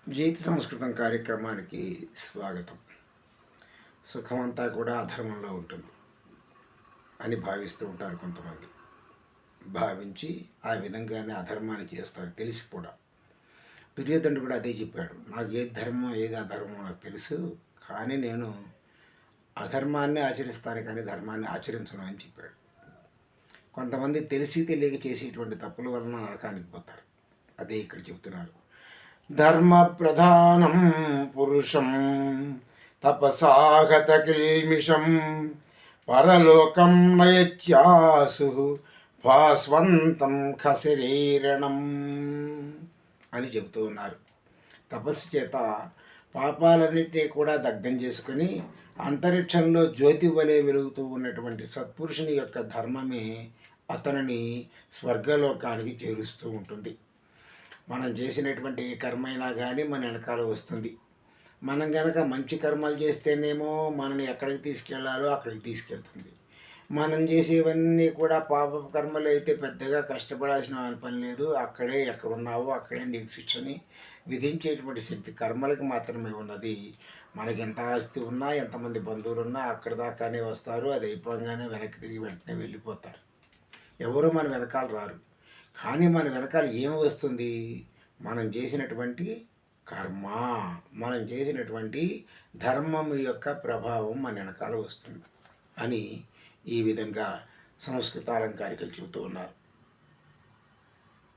జీవిత సంస్కృతం కార్యక్రమానికి స్వాగతం. సుఖమంతా కూడా అధర్మంలో ఉంటుంది అని భావిస్తూ ఉంటారు కొంతమంది. భావించి ఆ విధంగానే అధర్మాన్ని చేస్తారు తెలిసి కూడా. దుర్యోధనుడు కూడా అదే చెప్పాడు, నాకు ఏది ధర్మం ఏది అధర్మం నాకు తెలుసు, కానీ నేను అధర్మాన్ని ఆచరిస్తాను కానీ ధర్మాన్ని ఆచరించను అని చెప్పాడు. కొంతమంది తెలిసి తెలియక చేసేటువంటి తప్పుల వలన నరకానికి పోతారు. అదే ఇక్కడ చెబుతున్నారు. ధర్మ ప్రధానం పురుషం తపసాగత కిల్మిషం పరలోకం నయత్యాసు భాస్వంతం ఖశరీరణం అని చెబుతూ ఉన్నారు. తపస్సు చేత పాపాలన్నింటినీ కూడా దగ్ధం చేసుకుని అంతరిక్షంలో జ్యోతి వలె వెలుగుతూ ఉన్నటువంటి సత్పురుషుని యొక్క ధర్మమే అతనిని స్వర్గలోకానికి చేరుస్తూ ఉంటుంది. మనం చేసినటువంటి ఏ కర్మైనా కానీ మన వెనకాల వస్తుంది. మనం కనుక మంచి కర్మలు చేస్తేనేమో మనని ఎక్కడికి తీసుకెళ్లాలో అక్కడికి తీసుకెళ్తుంది. మనం చేసేవన్నీ కూడా పాప కర్మలు అయితే పెద్దగా కష్టపడాల్సిన పని లేదు. అక్కడే ఎక్కడున్నావో అక్కడే నీకు శిక్షని విధించేటువంటి శక్తి కర్మలకు మాత్రమే ఉన్నది. మనకి ఎంత ఆస్తి ఉన్నా ఎంతమంది బంధువులు ఉన్నా అక్కడి దాకానే వస్తారు. అది అయిపోగానే వెనక్కి తిరిగి వెంటనే వెళ్ళిపోతారు. ఎవరు మన వెనకాల రారు. కానీ మన వెనకాల ఏం వస్తుంది? మనం చేసినటువంటి కర్మ, మనం చేసినటువంటి ధర్మం యొక్క ప్రభావం మన వెనకాల వస్తుంది అని ఈ విధంగా సంస్కృత అలంకారికలు చెబుతూ ఉన్నారు.